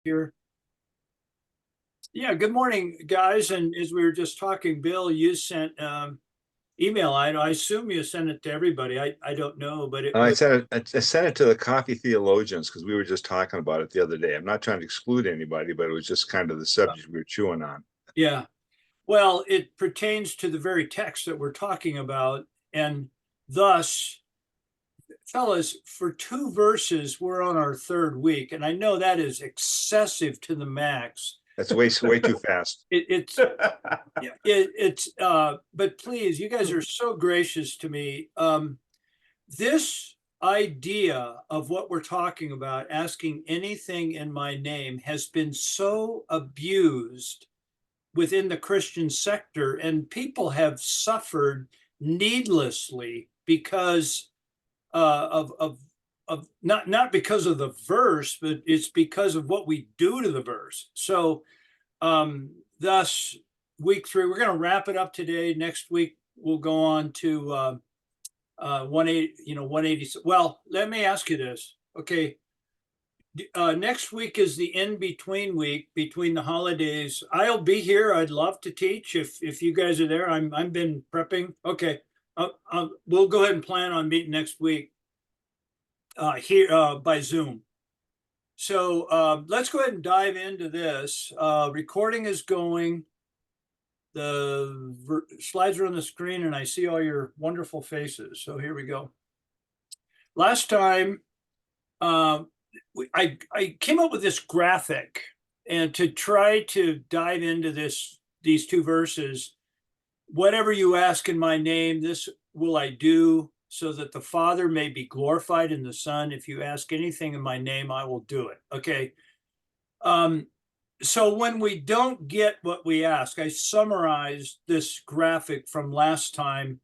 Here. Yeah, good morning, guys. And as we were just talking, Bill, you sent email. I assume you sent it to everybody. I don't know, but it And I was sent it, I sent it to the coffee theologians because we were just talking about it the other day. I'm not trying to exclude anybody, but it was just kind of the subject we were chewing on. yeah. Well, it pertains to the very text that we're talking about, and thus, fellas, for two verses, we're on our third week, and I know that is excessive to the max. That's way too fast. It's yeah, it's but please, you guys are so gracious to me. This idea of what we're talking about, asking anything in my name, has been so abused within the Christian sector, and people have suffered needlessly because of not because of the verse, but it's because of what we do to the verse. So thus week three, we're going to wrap it up today. Next week we'll go on to 180, 180. Well, let me ask you this. Okay. Next week is the in-between week between the holidays. I'll be here. I'd love to teach if you guys are there. I've been prepping. Okay. We'll go ahead and plan on meeting next week here by Zoom. So let's go ahead and dive into this. Recording is going. The slides are on the screen, and I see all your wonderful faces. So here we go. Last time, I came up with this graphic, and to try to dive into these two verses. Whatever you ask in my name, this will I do, so that the Father may be glorified in the Son. If you ask anything in my name, I will do it. Okay. So when we don't get what we ask, I summarized this graphic from last time.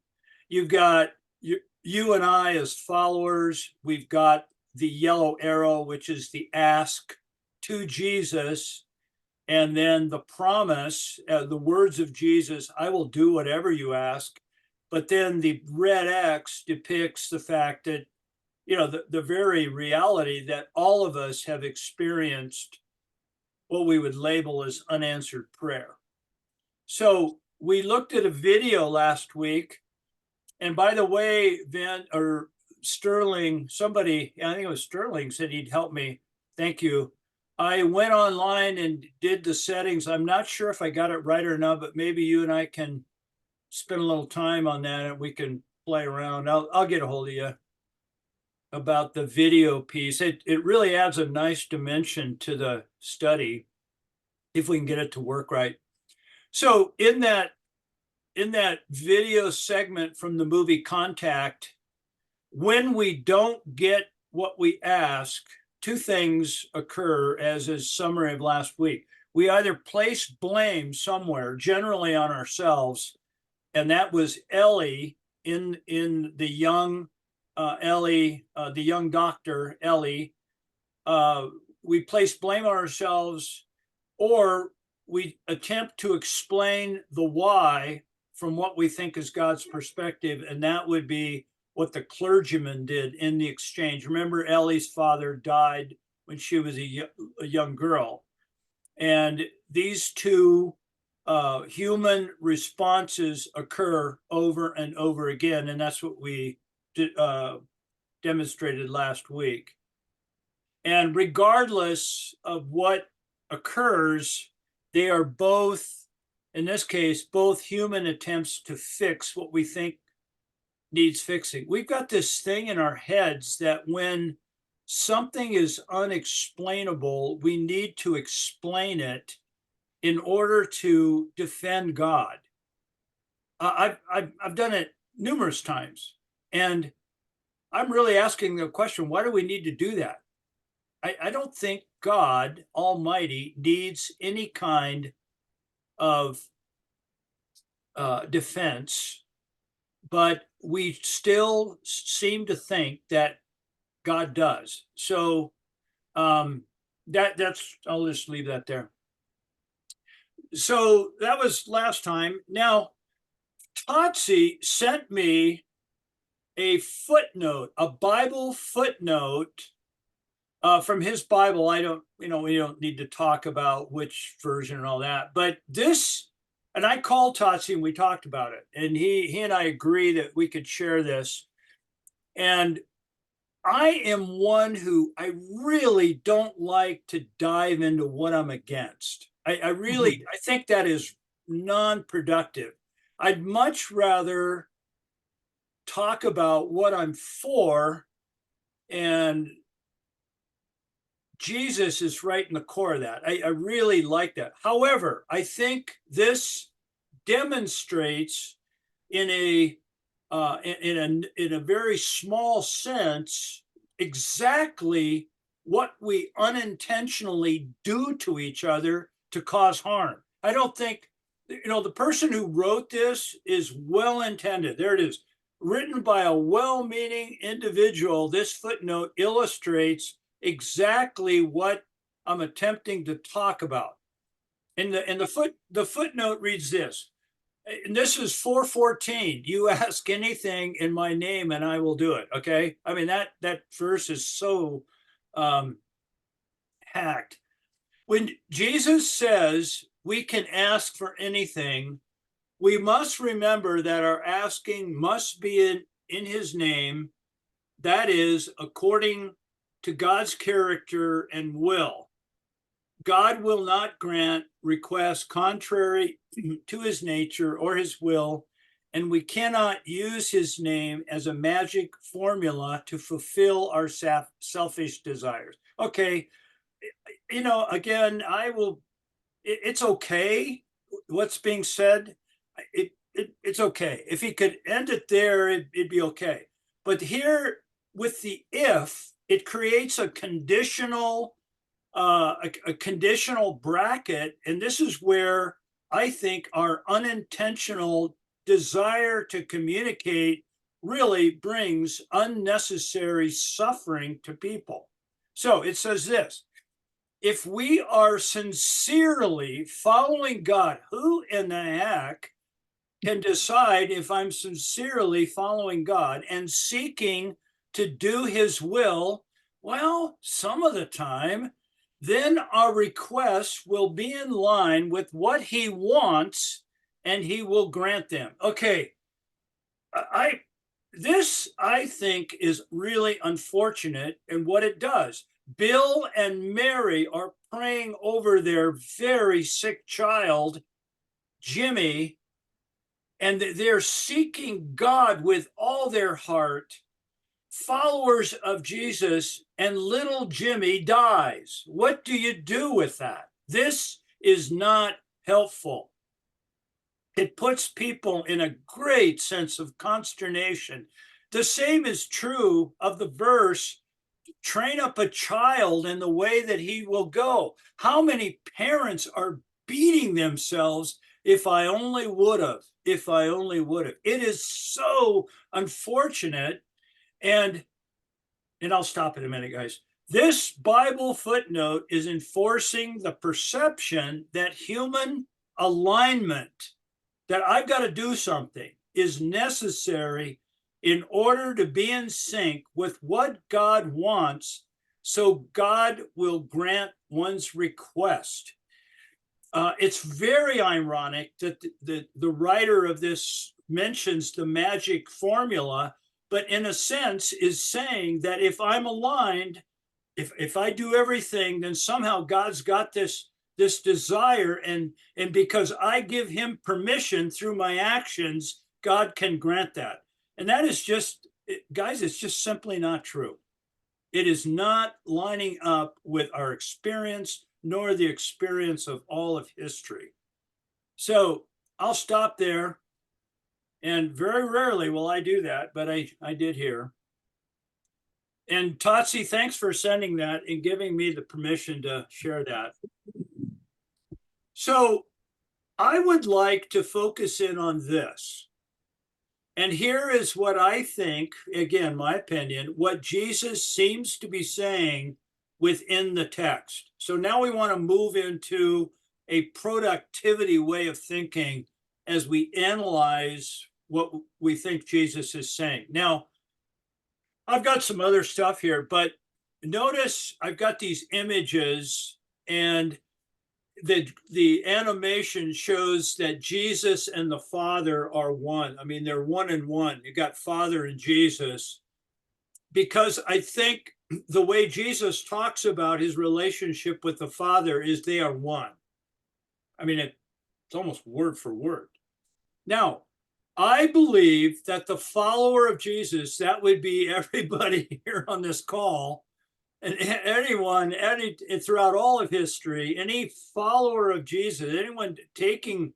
You've got you and I as followers. We've got the yellow arrow, which is the ask to Jesus, and then the promise, the words of Jesus, I will do whatever you ask. But then the red X depicts the fact that, the very reality that all of us have experienced what we would label as unanswered prayer. So we looked at a video last week. And by the way, Sterling, somebody, I think it was Sterling, said he'd help me. Thank you. I went online and did the settings. I'm not sure if I got it right or not, but maybe you and I can spend a little time on that and we can play around. I'll get a hold of you about the video piece. It really adds a nice dimension to the study if we can get it to work right. So in that video segment from the movie Contact, when we don't get what we ask, two things occur, as is summary of last week. We either place blame somewhere, generally on ourselves, and that was Ellie in the young Ellie, the young doctor Ellie. We place blame on ourselves, or we attempt to explain the why from what we think is God's perspective, and that would be what the clergyman did in the exchange. Remember, Ellie's father died when she was a young girl, and these two human responses occur over and over again, and that's what we demonstrated last week. And regardless of what occurs, they are both, in this case, both human attempts to fix what we think needs fixing. We've got this thing in our heads that when something is unexplainable, we need to explain it in order to defend God. I've done it numerous times, and I'm really asking the question, why do we need to do that? I don't think God Almighty needs any kind of defense, but we still seem to think that God does. So that's I'll just leave that there. So that was last time. Now, Totsi sent me a footnote, a Bible footnote from his Bible. I don't, we don't need to talk about which version and all that, but this, and I called Tatsi and we talked about it, and he and I agree that we could share this. And I am one who I really don't like to dive into what I'm against. I really, I think that is non-productive. I'd much rather talk about what I'm for, and Jesus is right in the core of that. I really like that. However, I think this demonstrates in a in a very small sense exactly what we unintentionally do to each other to cause harm. I don't think, the person who wrote this is well intended. There it is, written by a well-meaning individual. This footnote illustrates exactly what I'm attempting to talk about. And the footnote reads this, and this is 4:14. You ask anything in my name and I will do it. Okay. I mean, that verse is so hacked. When Jesus says we can ask for anything, we must remember that our asking must be in his name, that is, according to God's character and will. God will not grant requests contrary to his nature or his will, and we cannot use his name as a magic formula to fulfill our selfish desires. Okay, again, it's okay what's being said. It's okay. If he could end it there, it'd be okay. But here with the if, it creates a conditional a conditional bracket. And this is where I think our unintentional desire to communicate really brings unnecessary suffering to people. So it says this: if we are sincerely following God, who in the heck can decide if I'm sincerely following God and seeking to do his will? Well, some of the time, then our requests will be in line with what he wants and he will grant them. Okay, I this I think is really unfortunate in what it does. Bill and Mary are praying over their very sick child, Jimmy, and they're seeking God with all their heart, followers of Jesus, and little Jimmy dies. What do you do with that? This is not helpful. It puts people in a great sense of consternation. The same is true of the verse, train up a child in the way that he will go. How many parents are beating themselves? If I only would have, if I only would have. It is so unfortunate. And I'll stop in a minute, guys. This Bible footnote is enforcing the perception that human alignment, that I've got to do something, is necessary in order to be in sync with what God wants, so God will grant one's request. It's very ironic that the writer of this mentions the magic formula, but in a sense is saying that if I'm aligned, if I do everything, then somehow God's got this desire, and because I give him permission through my actions, God can grant that. And that is just, guys, it's just simply not true. It is not lining up with our experience, nor the experience of all of history. So I'll stop there. And very rarely will I do that, but I did here. And Tatsi, thanks for sending that and giving me the permission to share that. So I would like to focus in on this. And here is what I think, again, my opinion, what Jesus seems to be saying within the text. So now we want to move into a productivity way of thinking as we analyze what we think Jesus is saying. Now, I've got some other stuff here, but notice I've got these images, and the animation shows that Jesus and the Father are one. I mean, they're one and one. You got Father and Jesus, because I think the way Jesus talks about his relationship with the Father is they are one. I mean, it's almost word for word. Now, I believe that the follower of Jesus, that would be everybody here on this call, and anyone, throughout all of history, any follower of Jesus, anyone taking,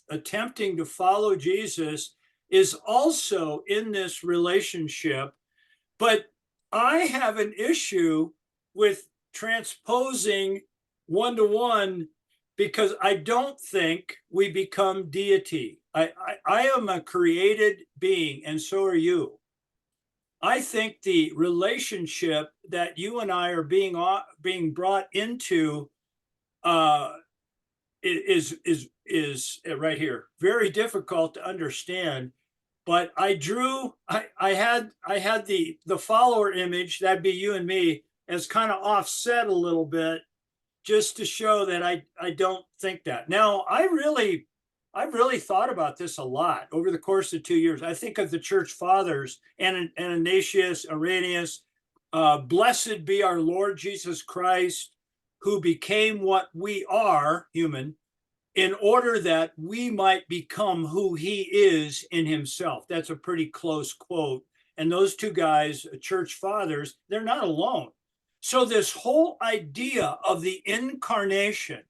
attempting to follow Jesus, is also in this relationship. But I have an issue with transposing one to one, because I don't think we become deity. I am a created being, and so are you. I think the relationship that you and I are being brought into uh, is right here very difficult to understand. But I had the follower image, that'd be you and me, as kind of offset a little bit, just to show that I don't think that. Now, I've really thought about this a lot over the course of 2 years. I think of the church fathers, Ananias, Irenaeus, blessed be our Lord Jesus Christ, who became what we are, human, in order that we might become who he is in himself. That's a pretty close quote. And those two guys, church fathers, they're not alone. So this whole idea of the incarnation,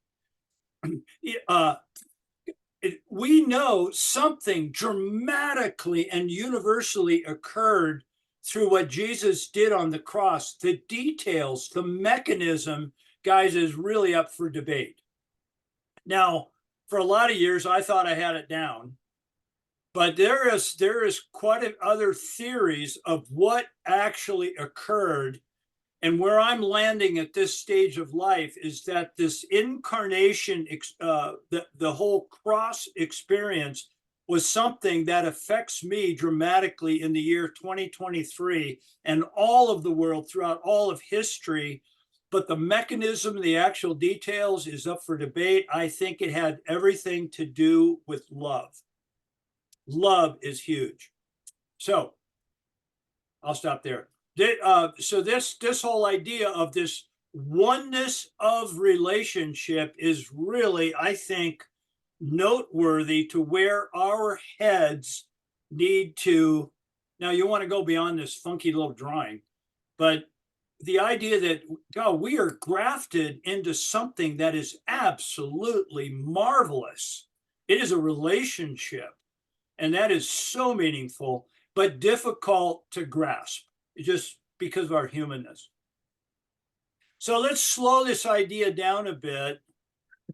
we know something dramatically and universally occurred through what Jesus did on the cross. The details, the mechanism, guys, is really up for debate. Now, for a lot of years, I thought I had it down, but there is quite other theories of what actually occurred. And where I'm landing at this stage of life is that this incarnation, the whole cross experience, was something that affects me dramatically in the year 2023 and all of the world throughout all of history. But the mechanism, the actual details, is up for debate. I think it had everything to do with love. Love is huge. So I'll stop there. So this whole idea of this oneness of relationship is really, I think, noteworthy to where our heads need to. Now, you want to go beyond this funky little drawing, but the idea that, God, we are grafted into something that is absolutely marvelous. It is a relationship, and that is so meaningful, but difficult to grasp just because of our humanness. So let's slow this idea down a bit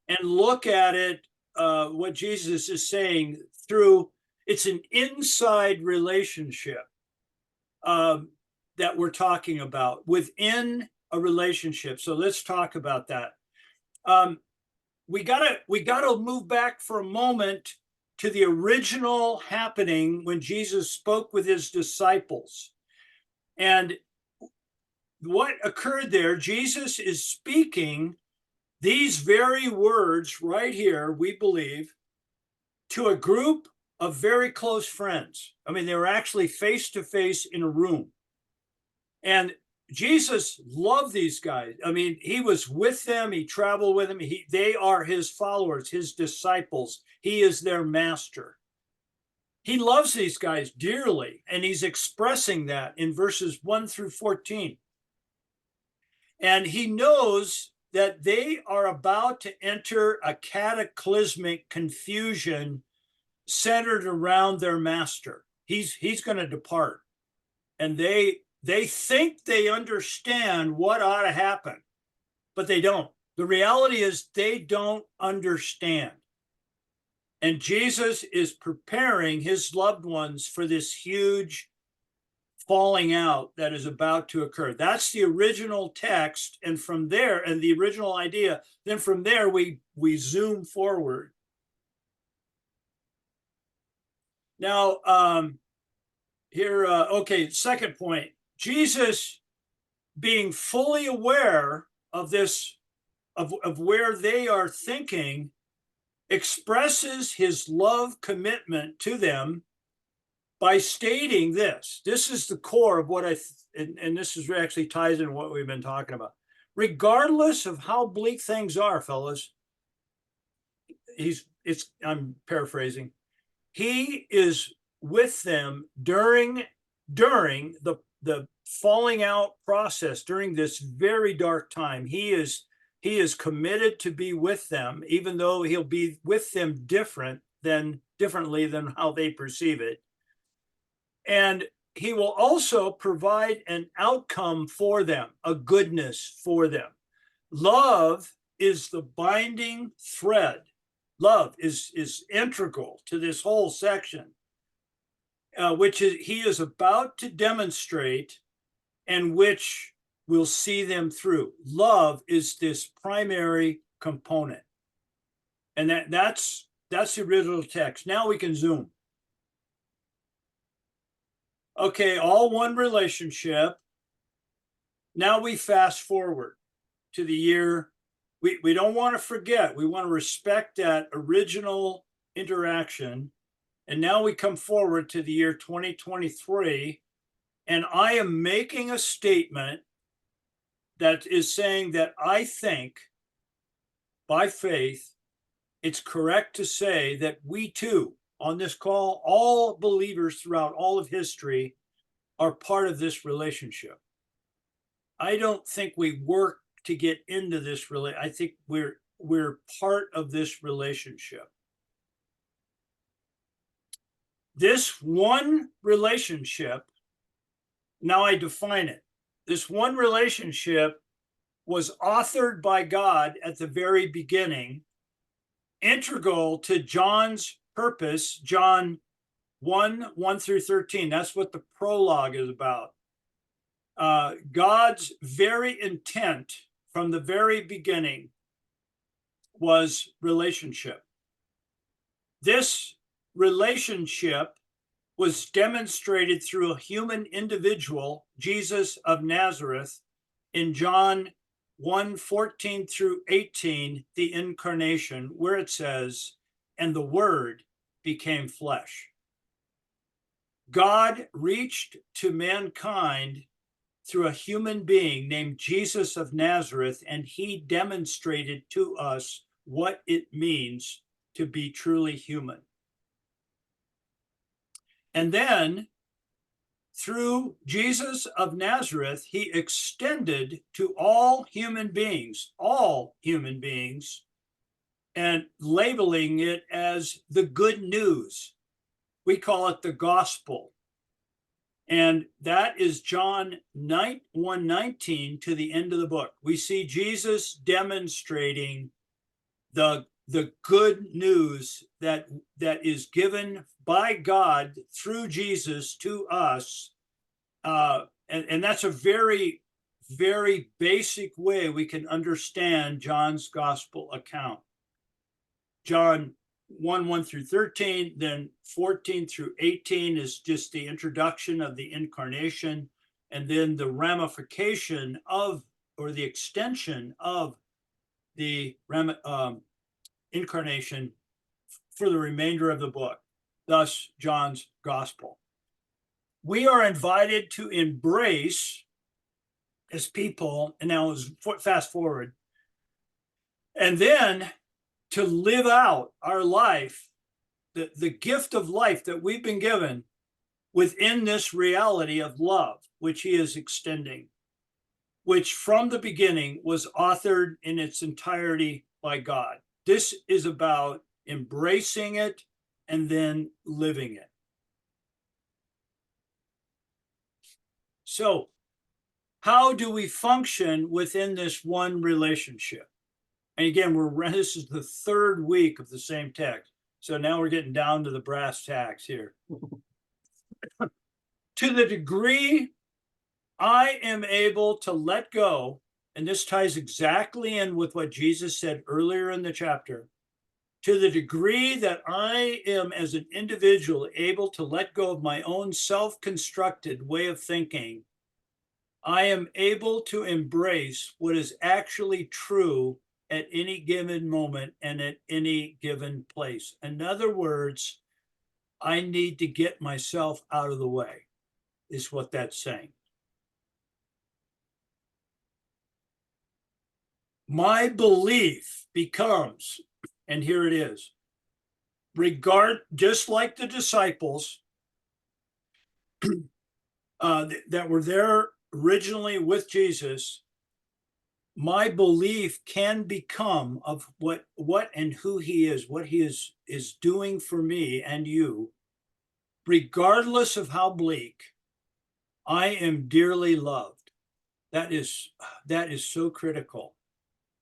and look at it, what Jesus is saying through, it's an inside relationship that we're talking about within a relationship. So let's talk about that. We gotta move back for a moment to the original happening when Jesus spoke with his disciples. And what occurred there, Jesus is speaking these very words right here, we believe, to a group of very close friends. I mean, they were actually face to face in a room. And Jesus loved these guys. I mean, he was with them. He traveled with them. They are his followers, his disciples. He is their master. He loves these guys dearly, and he's expressing that in verses 1 through 14. And he knows that they are about to enter a cataclysmic confusion centered around their master. He's going to depart. And they think they understand what ought to happen, but they don't. The reality is they don't understand. And Jesus is preparing his loved ones for this huge falling out that is about to occur. That's the original text. And from there, and the original idea, then from there, we zoom forward. Now, okay, second point. Jesus being fully aware of this, of where they are thinking, expresses his love commitment to them by stating this. This is the core of what and this is actually ties in what we've been talking about. Regardless of how bleak things are, fellas, I'm paraphrasing, he is with them during the falling out process, during this very dark time. He is committed to be with them, even though he'll be with them differently than how they perceive it. And he will also provide an outcome for them, a goodness for them. Love is the binding thread. Love is integral to this whole section, which he is about to demonstrate, and which will see them through. Love is this primary component. And that's the original text. Now we can zoom. Okay, all one relationship. Now we fast forward to the year. We don't want to forget. We want to respect that original interaction. And now we come forward to the year 2023. And I am making a statement that is saying that I think, by faith, it's correct to say that we too, on this call, all believers throughout all of history, are part of this relationship. I don't think we work to get into this relationship. I think we're part of this relationship. This one relationship, now I define it. This one relationship was authored by God at the very beginning, integral to John's purpose, John 1 through 13. That's what the prologue is about. God's very intent from the very beginning was relationship. This relationship was demonstrated through a human individual, Jesus of Nazareth, in John 1:14 through 18, the incarnation, where it says, "And the Word became flesh." God reached to mankind through a human being named Jesus of Nazareth, and he demonstrated to us what it means to be truly human. And then, through Jesus of Nazareth, he extended to all human beings, and labeling it as the good news. We call it the gospel. And that is John 1:19 to the end of the book. We see Jesus demonstrating the good news that is given by God through Jesus to us. And that's a very, very basic way we can understand John's gospel account. John 1 through 13, then 14 through 18 is just the introduction of the incarnation, and then the ramification of, or the extension of, the incarnation for the remainder of the book, thus John's gospel. We are invited to embrace as people, and now is fast forward, and then to live out our life, the gift of life that we've been given within this reality of love, which he is extending, which from the beginning was authored in its entirety by God. This is about embracing it and then living it. So, how do we function within this one relationship? And again, this is the third week of the same text. So now we're getting down to the brass tacks here. To the degree I am able to let go, and this ties exactly in with what Jesus said earlier in the chapter, to the degree that I am as an individual able to let go of my own self-constructed way of thinking, I am able to embrace what is actually true at any given moment and at any given place. In other words, I need to get myself out of the way, is what that's saying. My belief becomes, and here it is, just like the disciples that were there originally with Jesus, my belief can become of what and who he is, what he is doing for me and you, regardless of how bleak. I am dearly loved. That is so critical.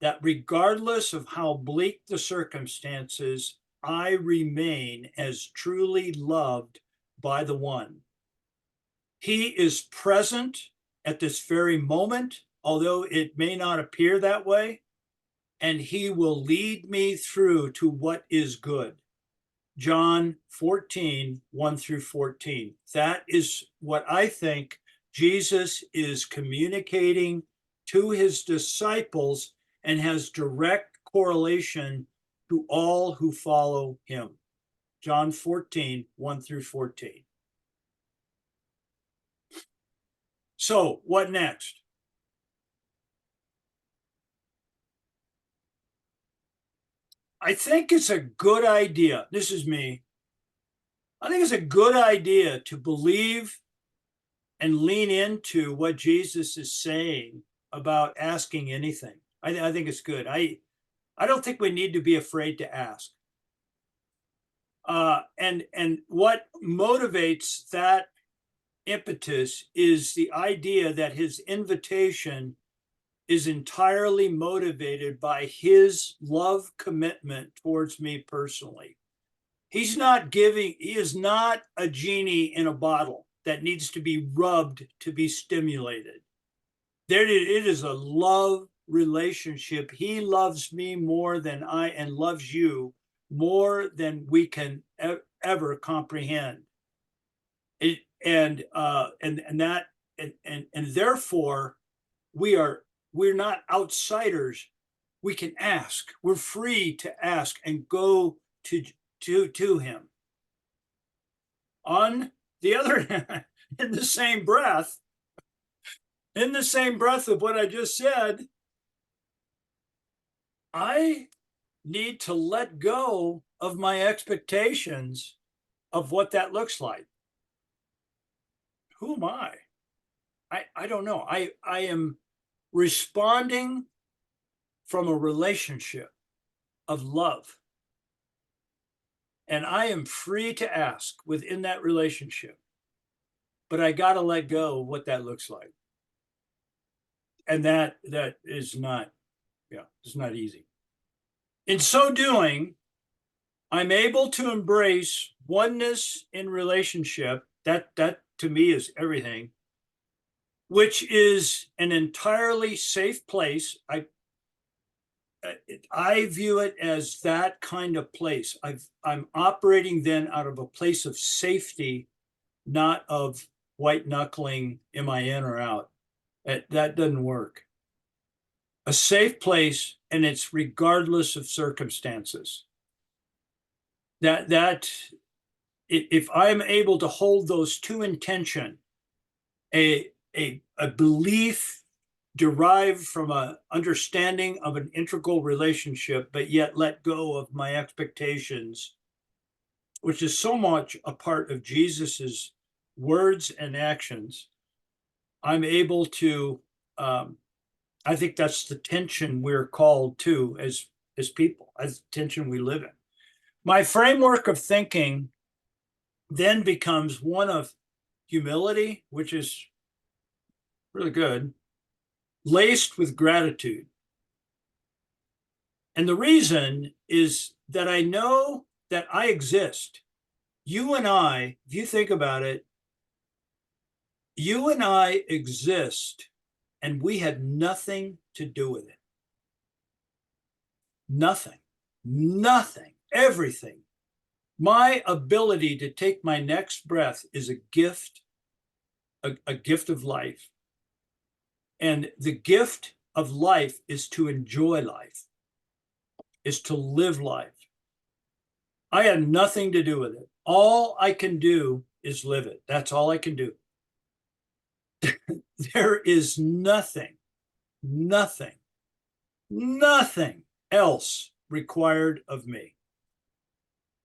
That regardless of how bleak the circumstances, I remain as truly loved by the one. He is present at this very moment, although it may not appear that way, and he will lead me through to what is good. John 14, 1 through 14. That is what I think Jesus is communicating to his disciples and has direct correlation to all who follow him. John 14, 1 through 14. So, what next? I think it's a good idea. This is me. I think it's a good idea to believe and lean into what Jesus is saying about asking anything. I think it's good. I don't think we need to be afraid to ask. And what motivates that impetus is the idea that his invitation is entirely motivated by his love commitment towards me personally. He is not a genie in a bottle that needs to be rubbed to be stimulated. It is a love relationship. He loves me more than and loves you more than we can ever comprehend. And therefore we're not outsiders. We can ask. We're free to ask and go to him. On the other hand, in the same breath of what I just said, I need to let go of my expectations of what that looks like. Who am I? I don't know. I am responding from a relationship of love. And I am free to ask within that relationship. But I got to let go of what that looks like. And that is not, it's not easy. In so doing, I'm able to embrace oneness in relationship. That to me is everything, which is an entirely safe place. I view it as that kind of place. I'm operating then out of a place of safety, not of white knuckling, am I in or out? That doesn't work. A safe place, and it's regardless of circumstances. That if I'm able to hold those two in tension, a belief derived from an understanding of an integral relationship, but yet let go of my expectations, which is so much a part of Jesus's words and actions, I'm able to, I think that's the tension we're called to as people, as the tension we live in. My framework of thinking then becomes one of humility, which is really good, laced with gratitude. And the reason is that I know that I exist. You and I, if you think about it, you and I exist, and we had nothing to do with it. Nothing, everything. My ability to take my next breath is a gift, a gift of life. And the gift of life is to enjoy life, is to live life. I had nothing to do with it. All I can do is live it. That's all I can do. There is nothing else required of me,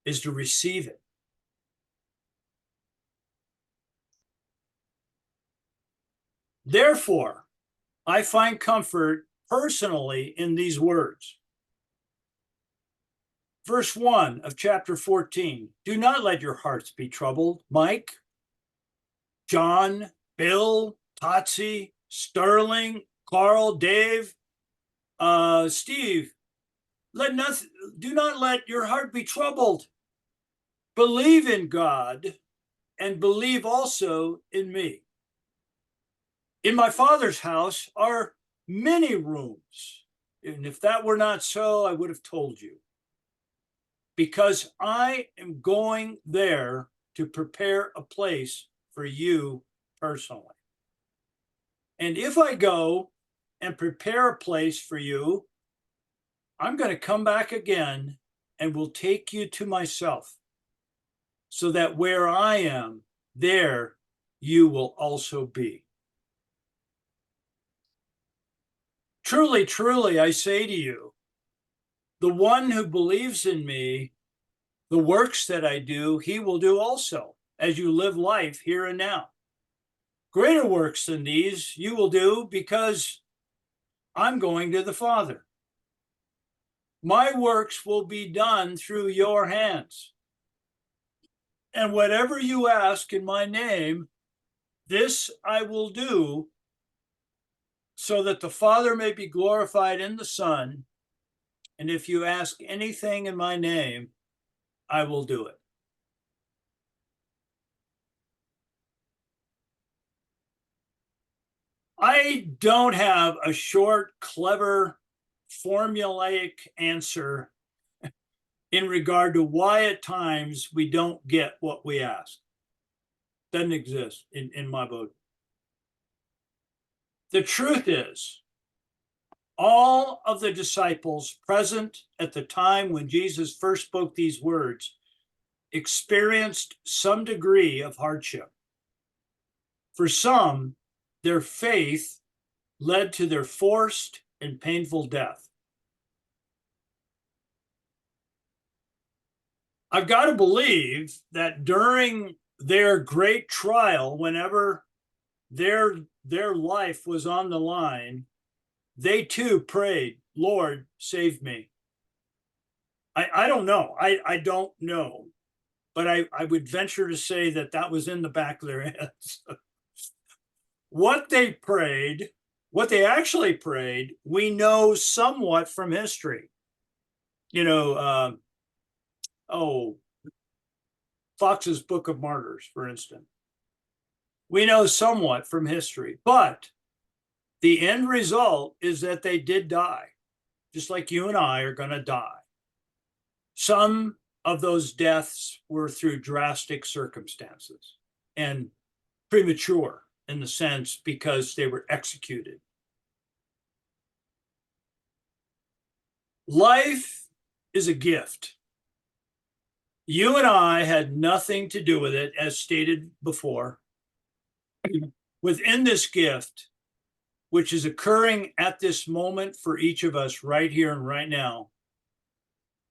is to receive it. Therefore, I find comfort personally in these words. Verse 1 of chapter 14, do not let your hearts be troubled. Mike, John, Bill, Totsie, Sterling, Carl, Dave, Steve, do not let your heart be troubled. Believe in God and believe also in me. In my Father's house are many rooms. And if that were not so, I would have told you. Because I am going there to prepare a place for you personally. And if I go and prepare a place for you, I'm going to come back again and will take you to myself, so that where I am, there you will also be. Truly, truly, I say to you, the one who believes in me, the works that I do, he will do also, as you live life here and now. Greater works than these you will do, because I'm going to the Father. My works will be done through your hands. And whatever you ask in my name, this I will do, so that the Father may be glorified in the Son. And if you ask anything in my name, I will do it. I don't have a short, clever, formulaic answer in regard to why at times we don't get what we ask. Doesn't exist in my book. The truth is, all of the disciples present at the time when Jesus first spoke these words experienced some degree of hardship. For some, their faith led to their forced and painful death. I've got to believe that during their great trial, whenever their life was on the line, they too prayed, Lord, save me. I don't know. I don't know. But I would venture to say that that was in the back of their heads. What they prayed, what they actually prayed, we know somewhat from history. You know, Fox's Book of Martyrs, for instance. We know somewhat from history, but the end result is that they did die, just like you and I are going to die. Some of those deaths were through drastic circumstances and premature in the sense because they were executed. Life is a gift. You and I had nothing to do with it, as stated before. Within this gift, which is occurring at this moment for each of us right here and right now,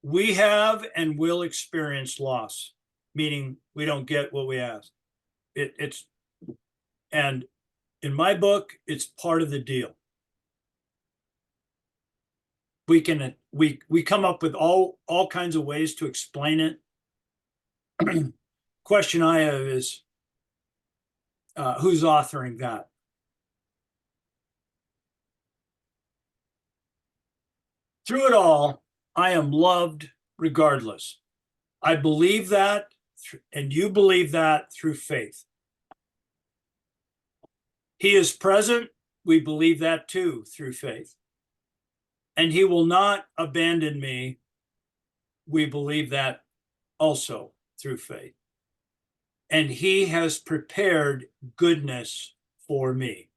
we have and will experience loss, meaning we don't get what we ask. And in my book, it's part of the deal. We come up with all kinds of ways to explain it. Question I have is, who's authoring that? Through it all, I am loved regardless. I believe that, and you believe that through faith. He is present. We believe that too through faith. And he will not abandon me. We believe that also through faith. And he has prepared goodness for me.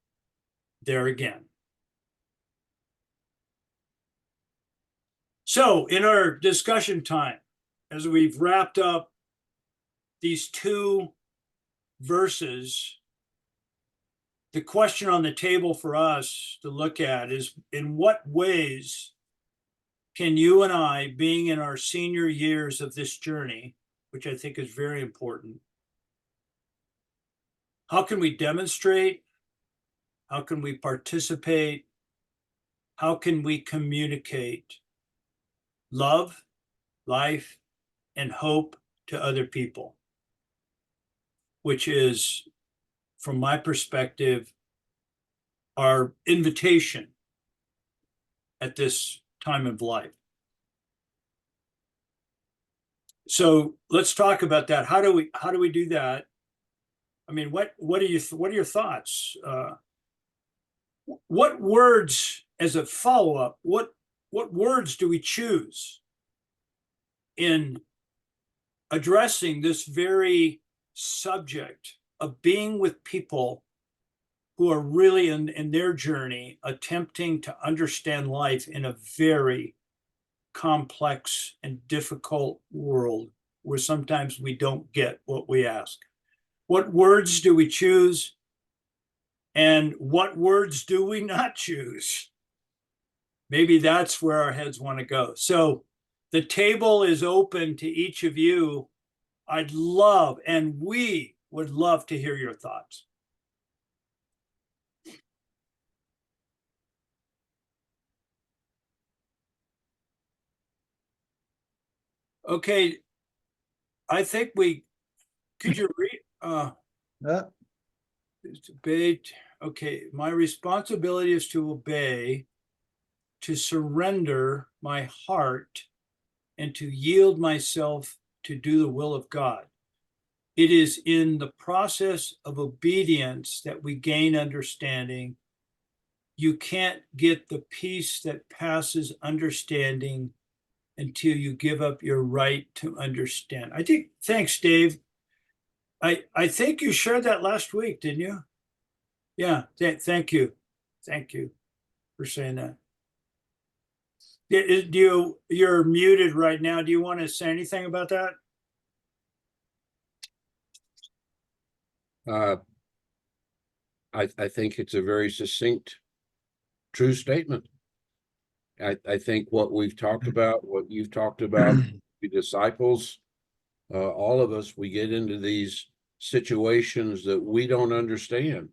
there again. So in our discussion time, as we've wrapped up these two verses, the question on the table for us to look at is, in what ways can you and I, being in our senior years of this journey, which I think is very important, how can we demonstrate? How can we participate? How can we communicate love, life, and hope to other people? Which is, from my perspective, our invitation at this time of life. So let's talk about that. How do we do that? I mean, what are your thoughts? What words, as a follow-up, what words do we choose in addressing this very subject of being with people who are really in their journey attempting to understand life in a very complex and difficult world where sometimes we don't get what we ask? What words do we choose? And what words do we not choose? Maybe that's where our heads want to go. So the table is open to each of you. I'd love, and we would love to hear your thoughts. Okay, I think could you read? Debate. Okay, my responsibility is to obey, to surrender my heart, and to yield myself to do the will of God. It is in the process of obedience that we gain understanding. You can't get the peace that passes understanding until you give up your right to understand. I think, thanks, Dave. I think you shared that last week, didn't you? Yeah, thank you. Thank you for saying that. You're muted right now. Do you want to say anything about that? I think it's a very succinct, true statement. I think what we've talked about, what you've talked about, the disciples, all of us, we get into these situations that we don't understand.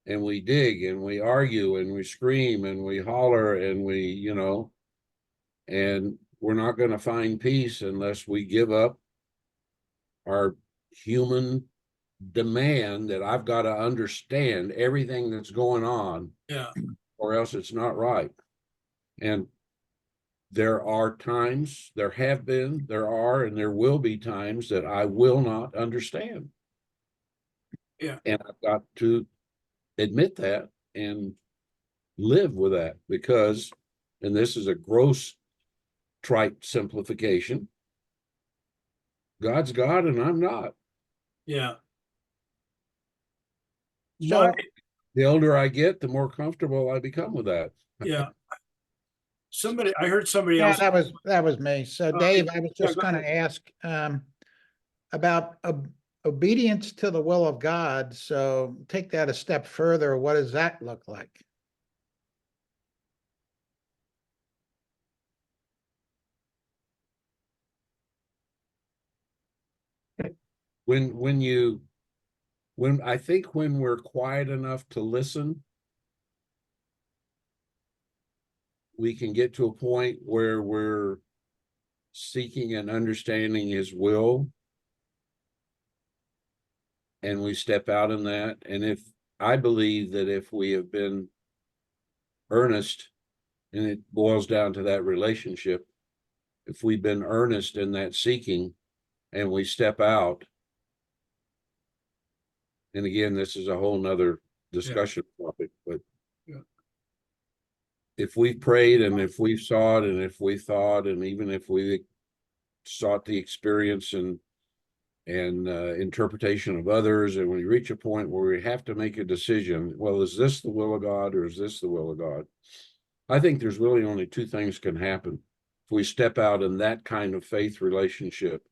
And we dig and we argue and we scream and we holler and and we're not going to find peace unless we give up our human demand that I've got to understand everything that's going on. Yeah. Or else it's not right. And there are times, there have been, there are, and there will be times that I will not understand. Yeah. And I've got to admit that and live with that because, and this is a gross, trite simplification, God's God and I'm not. Yeah. So, The older I get, the more comfortable I become with that. Yeah. I heard somebody yeah, else. that was me. So Dave, I was yeah, just go going to ask about obedience to the will of God. So take that a step further. What does that look like? When I think when we're quiet enough to listen, we can get to a point where we're seeking and understanding his will, and we step out in that. And if I believe that if we have been earnest, and it boils down to that relationship, if we've been earnest in that seeking and we step out, and again, this is a whole nother discussion topic, but if we prayed and if we sought and if we thought, and even if we sought the experience and and interpretation of others. And when you reach a point where we have to make a decision, well, is this the will of God or is this the will of God? I think there's really only two things can happen. If we step out in that kind of faith relationship,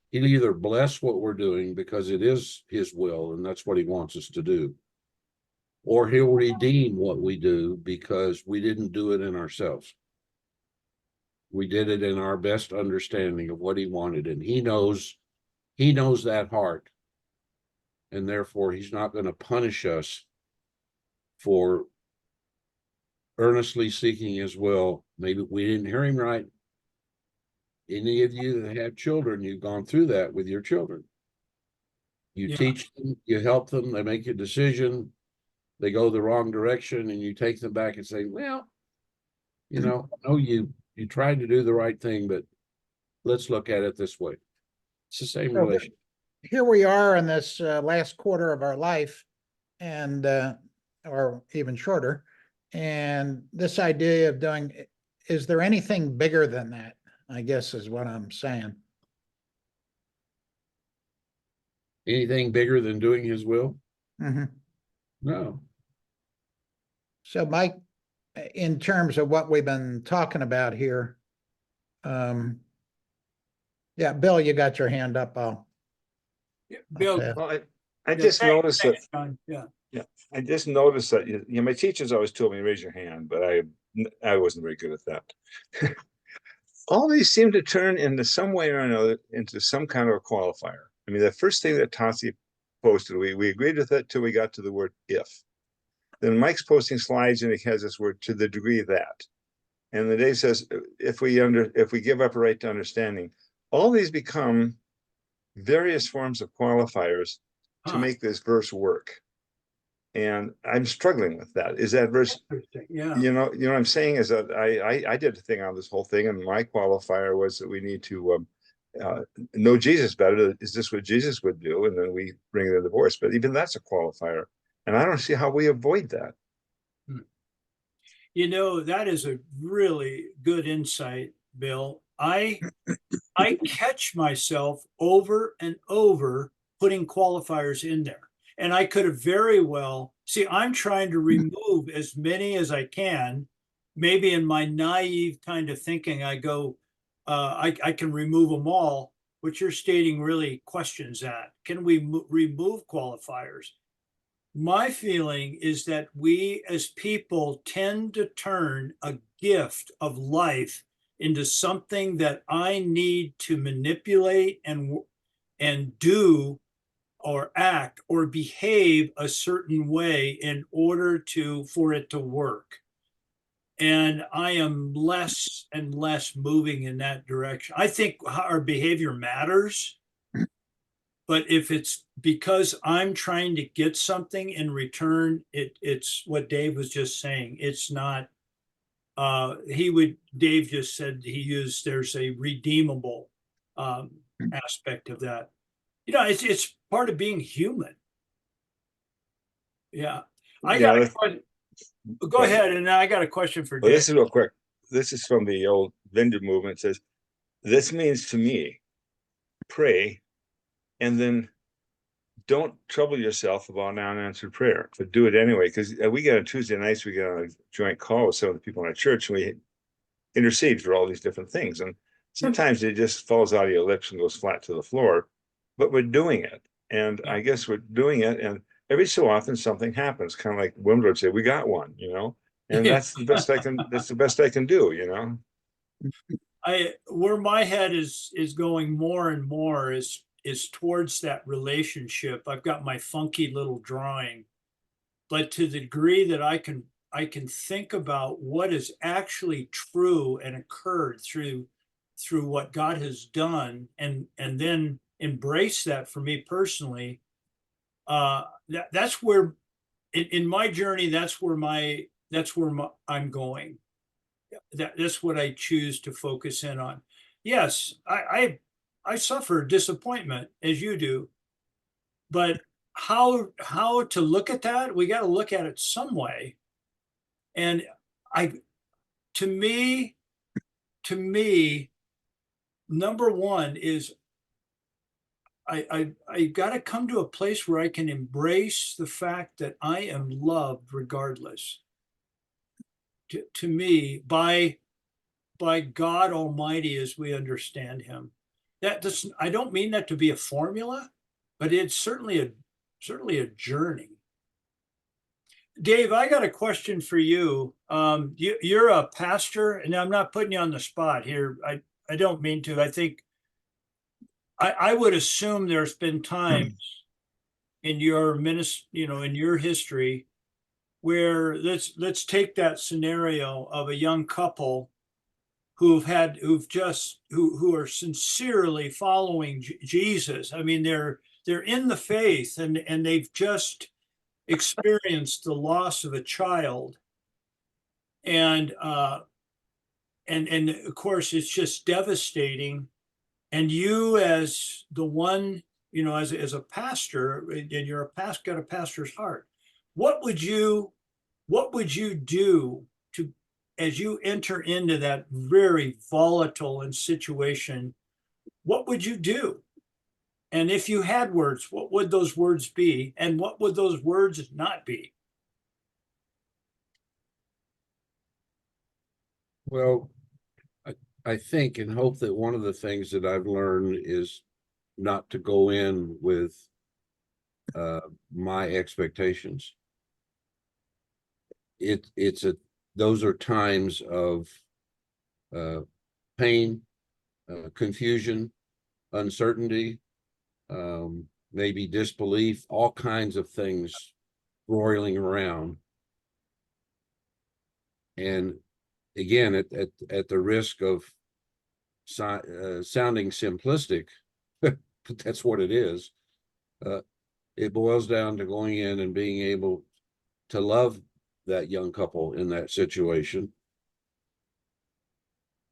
he'll either bless what we're doing because it is his will and that's what he wants us to do, or he'll redeem what we do because we didn't do it in ourselves. We did it in our best understanding of what he wanted, and he knows that heart, and therefore he's not going to punish us for earnestly seeking his will. Maybe we didn't hear him right. Any of you that have children, you've gone through that with your children. You Yeah. teach them, you help them, they make a decision, they go the wrong direction, and you take them back and say, well, you know, I know you tried to do the right thing, but let's look at it this way. It's the same So relation. here we are in this last quarter of our life, and or even shorter. And this idea of doing, is there anything bigger than that? I guess is what I'm saying. Anything bigger than doing his will? Mhm. No. So Mike, in terms of what we've been talking about here, yeah, Bill, you got your hand up. Bill, Okay. Well, I yeah, just noticed that, thanks, John. Yeah. I just noticed that, you know, my teachers always told me to raise your hand, but I wasn't very good at that. All these seem to turn into some way or another into some kind of a qualifier. I mean, the first thing that Tasi posted, we agreed with it till we got to the word if. Then Mike's posting slides and he has this word to the degree that. And then Dave says, if we give up a right to understanding, all these become various forms of qualifiers to make this verse work. And I'm struggling with that. Is that verse, Interesting. Yeah. you know what I'm saying is that I did a thing on this whole thing, and my qualifier was that we need to know Jesus better. Is this what Jesus would do? And then we bring in the divorce. But even that's a qualifier, and I don't see how we avoid that. You know, that is a really good insight, Bill. I catch myself over and over putting qualifiers in there. And I could have very well, see, I'm trying to remove as many as I can. Maybe in my naive kind of thinking, I go, I can remove them all. What you're stating really questions that. Can we remove qualifiers? My feeling is that we as people tend to turn a gift of life into something that I need to manipulate and do or act or behave a certain way in order for it to work. And I am less and less moving in that direction. I think our behavior matters, but if it's because I'm trying to get something in return, it's what Dave was just saying. It's not, Dave just said there's a redeemable aspect of that. You know, it's part of being human. Yeah. Go ahead. And I got a question for Well, Dave. this is real quick. This is from the old vendor movement. It says, this means to me, pray, and then don't trouble yourself about unanswered prayer, but do it anyway. Because we get on Tuesday nights, we get on a joint call with some of the people in our church, and we intercede for all these different things. And sometimes it just falls out of your lips and goes flat to the floor, but we're doing it. And I guess we're doing it. And every so often something happens, kind of like Wimber would say, we got one, you know, and that's the best I can do, you know. Where my head is going more and more is towards that relationship. I've got my funky little drawing, but to the degree that I can think about what is actually true and occurred through what God has done, and then embrace that for me personally. That's where in my journey, that's where I'm going. That's what I choose to focus in on. Yes, I suffer disappointment as you do, but how to look at that? We got to look at it some way. And to me, number one is I got to come to a place where I can embrace the fact that I am loved regardless. To me, by God Almighty as we understand him. That does, I don't mean that to be a formula, but it's certainly a journey. Dave, I got a question for you. You're a pastor, and I'm not putting you on the spot here. I don't mean to. I think I would assume there's been times in your in your history where let's take that scenario of a young couple who are sincerely following Jesus. I mean, they're in the faith, and they've just experienced the loss of a child, and of course it's just devastating. And you, as the one, as a pastor, and got a pastor's heart, what would you do to, as you enter into that very volatile situation, what would you do? And if you had words, what would those words be? And what would those words not be? Well, I think and hope that one of the things that I've learned is not to go in with my expectations. Those are times of pain, confusion, uncertainty, maybe disbelief, all kinds of things roiling around. And again, at the risk of sounding simplistic, but that's what it is. It boils down to going in and being able to love that young couple in that situation,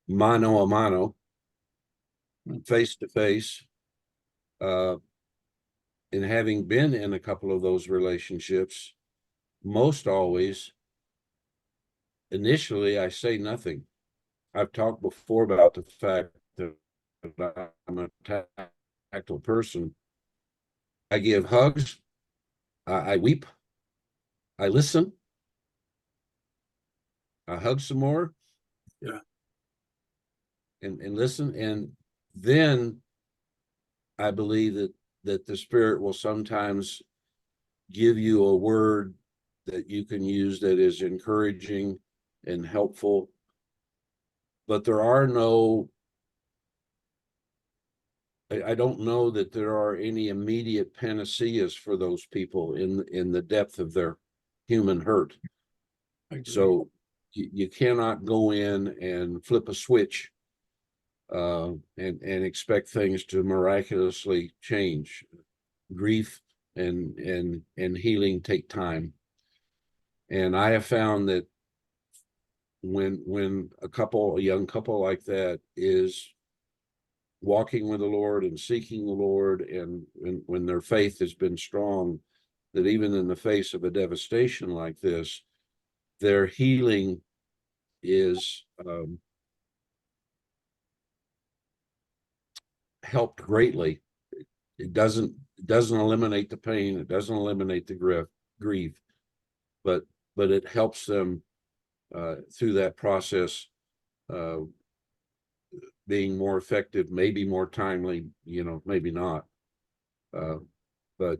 mano a mano, face to face, and having been in a couple of those relationships, most always, initially, I say nothing. I've talked before about the fact that I'm a tactile person. I give hugs, I weep, I listen, I hug some more, Yeah, and listen, and then I believe that the Spirit will sometimes give you a word that you can use that is encouraging and helpful. But there are no, I don't know that there are any immediate panaceas for those people in the depth of their human hurt. So you cannot go in and flip a switch and expect things to miraculously change. Grief and healing take time. And I have found that when a young couple like that is walking with the Lord and seeking the Lord, and when their faith has been strong, that even in the face of a devastation like this, their healing is helped greatly. It doesn't eliminate the pain, it doesn't eliminate the grief, but it helps them through that process, being more effective, maybe more timely, maybe not. But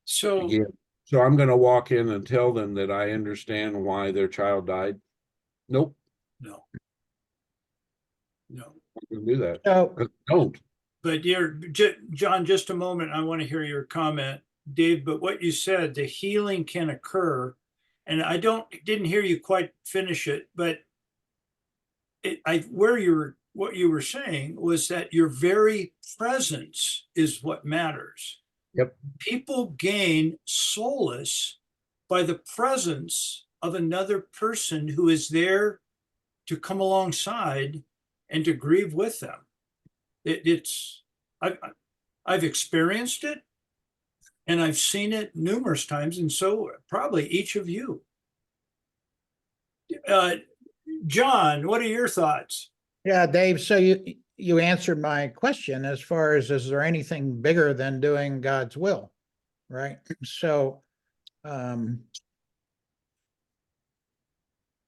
so again, so I'm going to walk in and tell them that I understand why their child died. Nope. no. I'm going to do that. So, Don't. But John, just a moment. I want to hear your comment, Dave. But what you said, the healing can occur, and I didn't hear you quite finish it. But what you were saying was that your very presence is what matters. Yep. People gain solace by the presence of another person who is there to come alongside and to grieve with them. I've experienced it, and I've seen it numerous times, and so probably each of you. John, what are your thoughts? yeah, Dave, so you answered my question as far as, is there anything bigger than doing God's will, right? So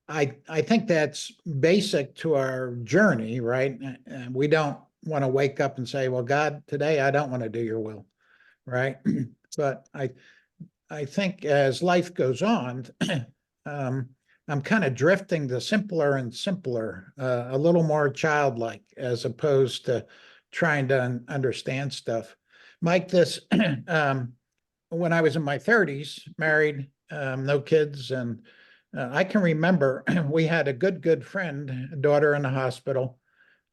I think that's basic to our journey, right? And we don't want to wake up and say, well, God, today I don't want to do your will, right? But I think as life goes on, I'm kind of drifting to simpler and simpler, a little more childlike, as opposed to trying to understand stuff. Mike, this when I was in my 30s, married, no kids, and I can remember we had a good friend, a daughter in the hospital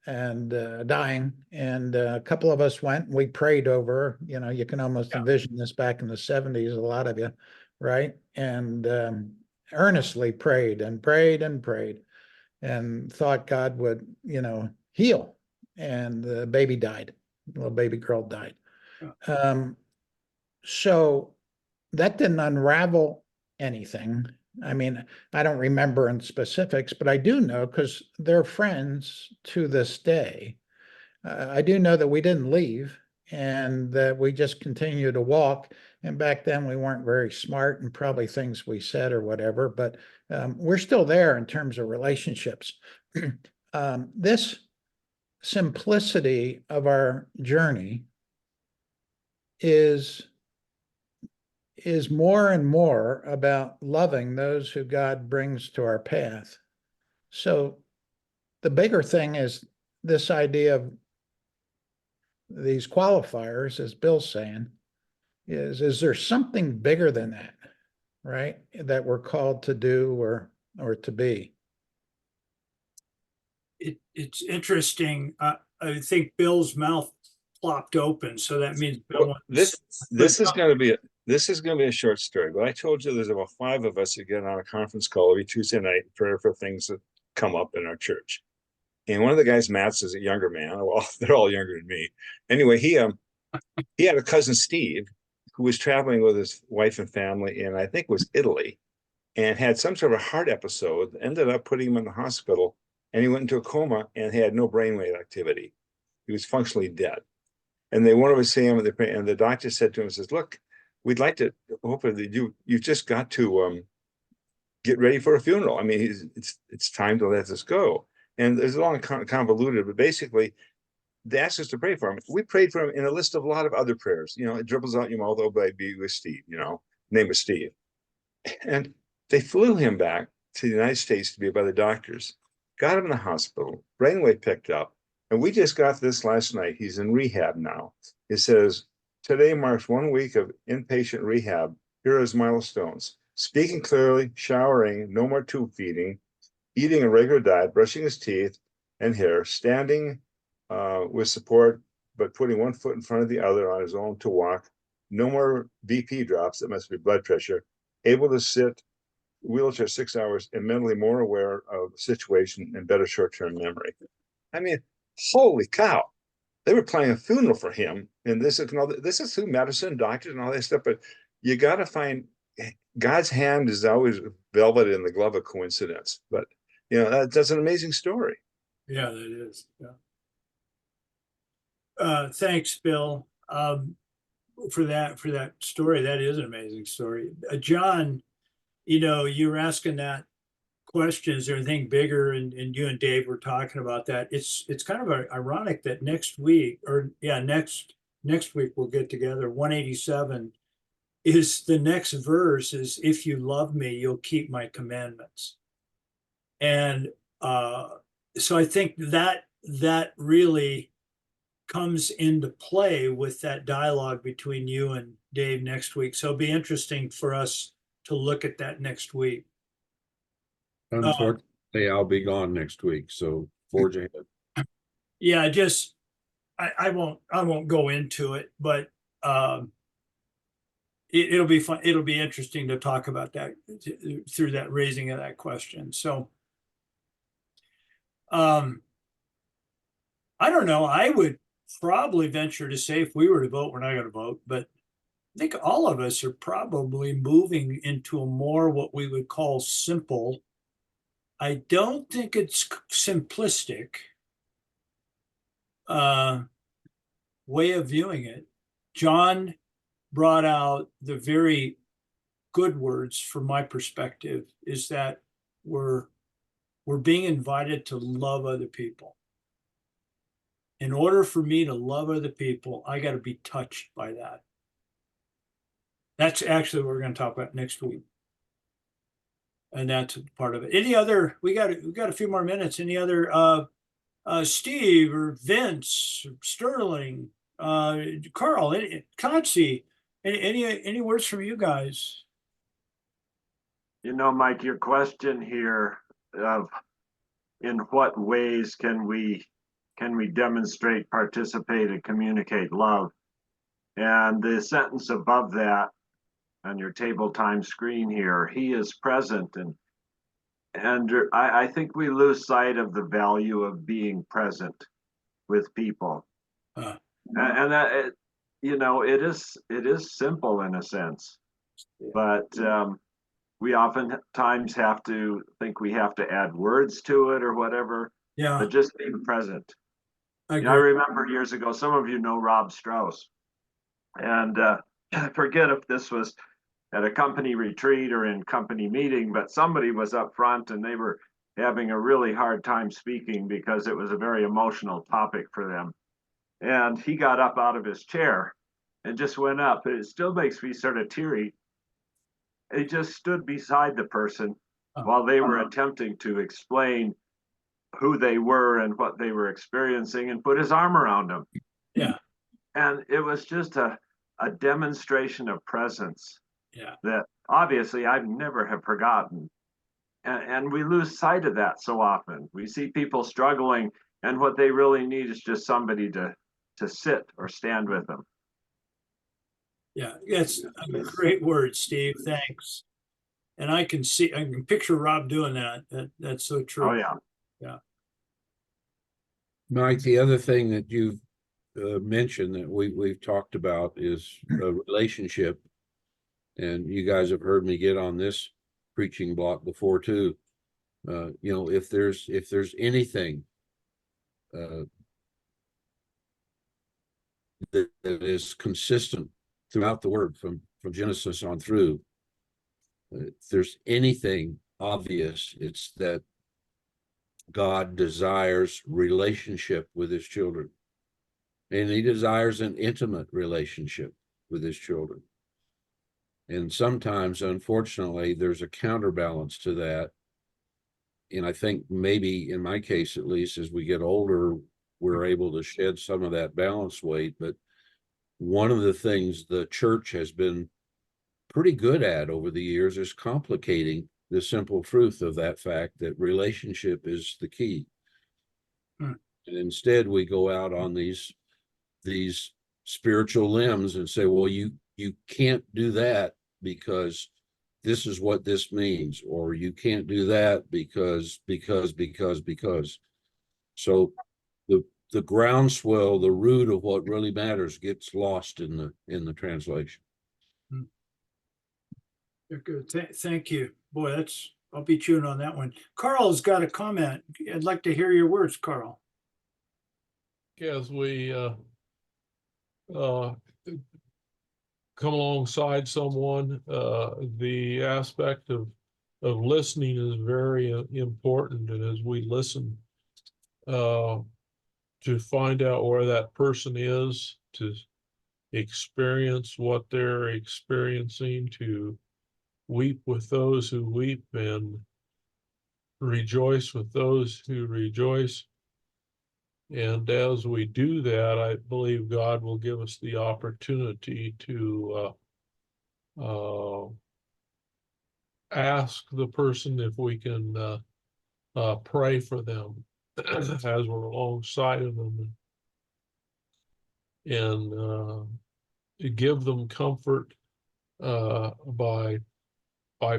and dying, and a couple of us went and we prayed over her. You know, you can almost envision this back in the 70s, a lot of you, right? And earnestly prayed and prayed and prayed and thought God would, you know, heal. And the baby died, little baby girl died. So that didn't unravel anything. I mean, I don't remember in specifics, but I do know because they're friends to this day. I do know that we didn't leave and that we just continued to walk. And back then we weren't very smart and probably things we said or whatever, but we're still there in terms of relationships. This simplicity of our journey is more and more about loving those who God brings to our path. So the bigger thing is this idea of these qualifiers, as Bill's saying, is there something bigger than that, right? That we're called to do or to be. It's interesting. I think Bill's mouth plopped open, so that means Bill Well, this is going to be a short story, but I told you there's about 5 of us that get on a conference call every Tuesday night for things that come up in our church. And one of the guys, Matt's, is a younger man. Well, they're all younger than me. Anyway, he had a cousin, Steve, who was traveling with his wife and family in, I think, was Italy, and had some sort of a heart episode. Ended up putting him in the hospital, and he went into a coma and had no brainwave activity. He was functionally dead. And they wanted to see him, and the doctor said to him, says, "Look, we'd like to hopefully you've just got to get ready for a funeral. I mean, it's time to let this go." And there's a long convoluted, but basically, they asked us to pray for him. We prayed for him in a list of a lot of other prayers. You know, it dribbles out your mouth, "Oh, baby, with Steve." You know, name is Steve. And they flew him back to the United States to be by the doctors. Got him in the hospital. Brainwave picked up. And we just got this last night. He's in rehab now. It says, "Today marks 1 week of inpatient rehab. Here are his milestones: speaking clearly, showering, no more tube feeding, eating a regular diet, brushing his teeth and hair, standing with support, but putting one foot in front of the other on his own to walk. No more BP drops, that must be blood pressure. Able to sit, wheelchair 6 hours, and mentally more aware of the situation and better short-term memory." I mean, holy cow. They were planning a funeral for him. And this is through medicine, doctors, and all that stuff. But you got to find God's hand is always velvet in the glove of coincidence. But, you know, that's an amazing story. Yeah, that is. Yeah. Thanks, Bill, for that story. That is an amazing story. John, you know, you were asking that question, is there anything bigger? And you and Dave were talking about that. It's kind of ironic that next week we'll get together. 187 is the next verse is, "If you love me, you'll keep my commandments." And so I think that really comes into play with that dialogue between you and Dave next week. So it'll be interesting for us to look at that next week. Unfortunately, I'll be gone next week, so forge ahead. Yeah, just I won't go into it, but it'll be fun. It'll be interesting to talk about that through that raising of that question. So I don't know. I would probably venture to say if we were to vote, we're not going to vote, but I think all of us are probably moving into a more what we would call simple. I don't think it's simplistic. way of viewing it. John brought out the very good words from my perspective, is that we're being invited to love other people. In order for me to love other people, I got to be touched by that. That's actually what we're going to talk about next week. And that's part of it. Any other, we got a few more minutes. Any other Steve or Vince, or Sterling, Carl, Concy, any words from you guys? You know, Mike, your question here of in what ways can we demonstrate, participate, and communicate love? And the sentence above that on your table time screen here, he is present, and I think we lose sight of the value of being present with people. And that it, you know, it is simple in a sense, but we oftentimes have to think we have to add words to it or whatever. Yeah, But just being present. I You know, I agree. remember years ago, some of you know Rob Strauss, and I forget if this was at a company retreat or in company meeting, but somebody was up front and they were having a really hard time speaking because it was a very emotional topic for them. And he got up out of his chair and just went up. It still makes me sort of teary. He just stood beside the person while they were attempting to explain who they were and what they were experiencing, and put his arm around them. Yeah. And it was just a demonstration of presence. Yeah. That obviously I've never have forgotten. And we lose sight of that so often. We see people struggling, and what they really need is just somebody to sit or stand with them. Yeah, that's a great word, Steve. Thanks. And I can picture Rob doing that. That's so true. Oh yeah. Yeah. Mike, the other thing that you've mentioned that we've talked about is a relationship. And you guys have heard me get on this preaching block before too. You know, if there's anything that is consistent throughout the word from Genesis on through, if there's anything obvious, it's that God desires relationship with his children. And he desires an intimate relationship with his children. And sometimes, unfortunately, there's a counterbalance to that. And I think maybe in my case, at least, as we get older, we're able to shed some of that balance weight. But one of the things the church has been pretty good at over the years is complicating the simple truth of that fact that relationship is the key. And instead, we go out on these spiritual limbs and say, well, you can't do that because this is what this means, or you can't do that because. So the groundswell, the root of what really matters gets lost in the translation. Good. Thank you. Boy, I'll be chewing on that one. Carl's got a comment. I'd like to hear your words, Carl. As we come alongside someone, the aspect of listening is very important. And as we listen to find out where that person is, to experience what they're experiencing, to weep with those who weep and rejoice with those who rejoice. And as we do that, I believe God will give us the opportunity to ask the person if we can pray for them as we're alongside of them, and give them comfort by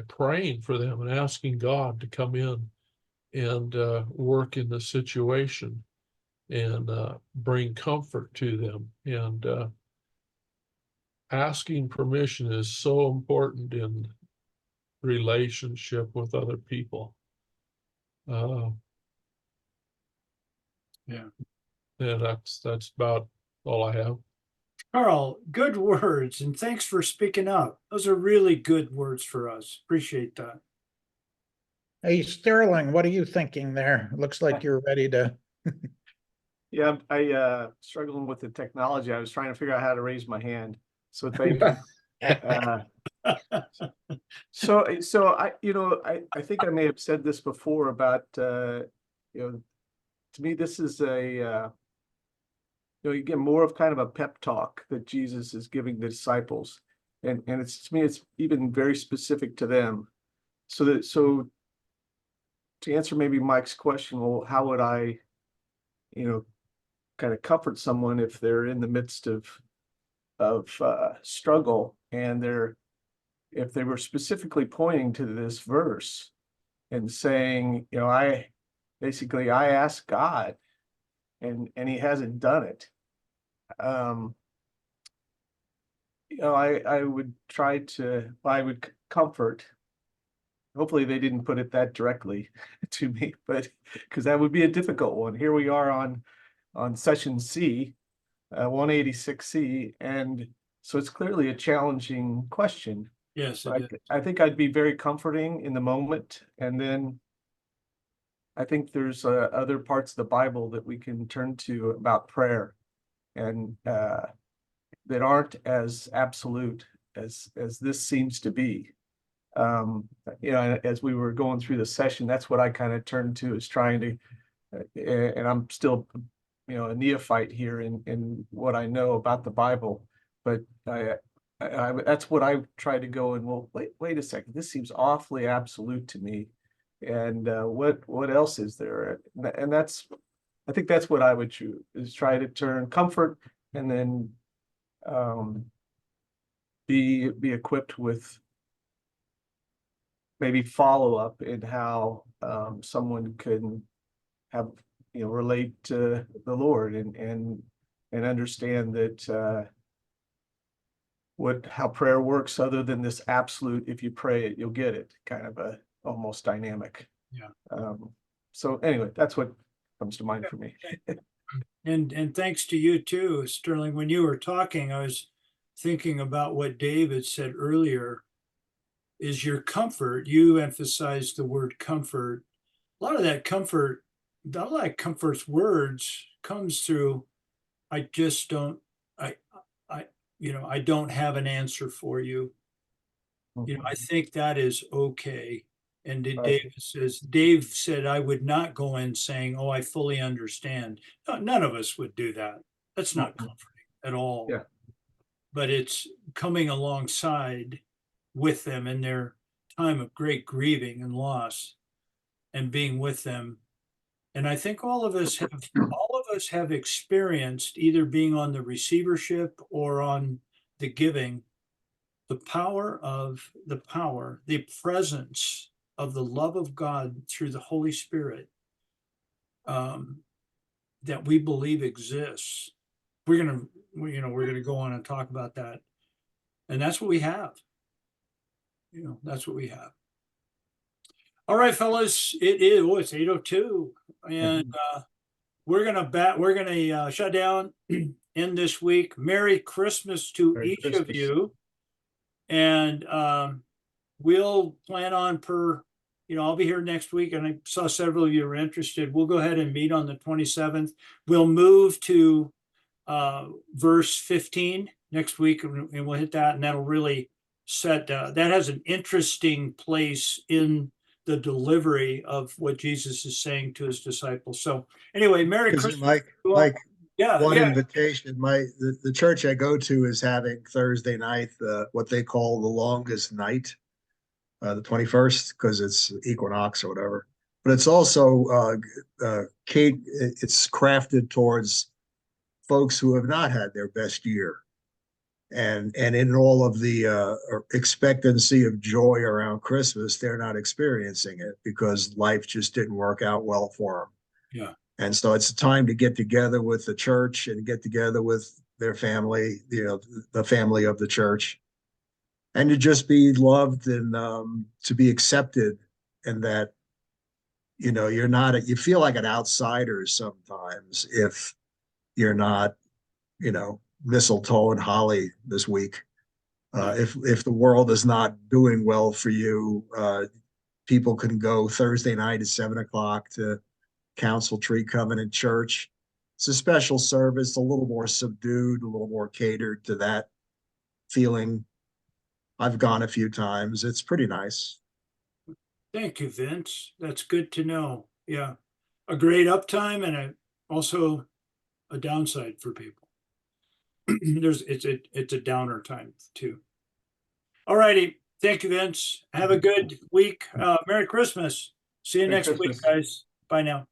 praying for them and asking God to come in and work in the situation and bring comfort to them. And asking permission is so important in relationship with other people. Yeah. And that's about all I have. Carl, good words, and thanks for speaking up. Those are really good words for us. Appreciate that. Hey, Sterling, what are you thinking there? Looks like you're ready to. Yeah, I struggling with the technology. I was trying to figure out how to raise my hand. So thank you. So I think I may have said this before about to me this is you get more of kind of a pep talk that Jesus is giving the disciples, and it's to me it's even very specific to them. So to answer maybe Mike's question, well, how would I, kind of comfort someone if they're in the midst of struggle, and if they were specifically pointing to this verse and saying, I asked God and he hasn't done it. I would I would comfort. Hopefully they didn't put it that directly to me, but because that would be a difficult one. Here we are on session C, 186C, and so it's clearly a challenging question. Yes, But I think I'd be very comforting in the moment, and then I think there's other parts of the Bible that we can turn to about prayer, and that aren't as absolute as this seems to be. As we were going through the session, that's what I kind of turned to, is trying to, and I'm still, a neophyte here in what I know about the Bible, but that's what I try to go and, well, wait a second, this seems awfully absolute to me, and what else is there? And I think that's what I would choose, is try to turn comfort, and then be equipped with maybe follow up in how someone can have relate to the Lord and understand that how prayer works, other than this absolute, if you pray it, you'll get it, kind of a almost dynamic. Yeah. So anyway, that's what comes to mind for me. And thanks to you too, Sterling. When you were talking, I was thinking about what David said earlier, is your comfort. You emphasized the word comfort. A lot of that comfort, comfort's words comes through, I just don't, I don't have an answer for you. I think that is okay. And Dave said, I would not go in saying, oh, I fully understand. No, none of us would do that. That's not comforting at all. Yeah. But it's coming alongside with them in their time of great grieving and loss, and being with them. And I think all of us have experienced, either being on the receivership or on the giving, the presence of the love of God through the Holy Spirit, that we believe exists. We're gonna go on and talk about that, and that's what we have. That's what we have. All right, fellas, it's 8:02, and we're gonna shut down in this week. Merry Christmas to Merry each Christmas. of you, and we'll plan on I'll be here next week, and I saw several of you are interested. We'll go ahead and meet on the 27th. We'll move to verse 15 next week, and we'll hit that, and that'll really set that has an interesting place in the delivery of what Jesus is saying to his disciples. So anyway, Merry Christmas. Mike, yeah, one yeah. invitation. The church I go to is having Thursday night, what they call the longest night, the 21st, because it's equinox or whatever. But it's also it's crafted towards folks who have not had their best year. And in all of the expectancy of joy around Christmas, they're not experiencing it because life just didn't work out well for them. Yeah. And so it's a time to get together with the church and get together with their family, the family of the church, and to just be loved and to be accepted, and that, you feel like an outsider sometimes if you're not, mistletoe and holly this week. If the world is not doing well for you, people can go Thursday night at 7 o'clock to Council Tree Covenant Church. It's a special service, a little more subdued, a little more catered to that feeling. I've gone a few times. It's pretty nice. Thank you, Vince. That's good to know. Yeah. A great uptime and also a downside for people. It's a downer time too. All righty. Thank you, Vince. Have a good week. Merry Christmas. See you Merry next week, Christmas. guys. Bye now.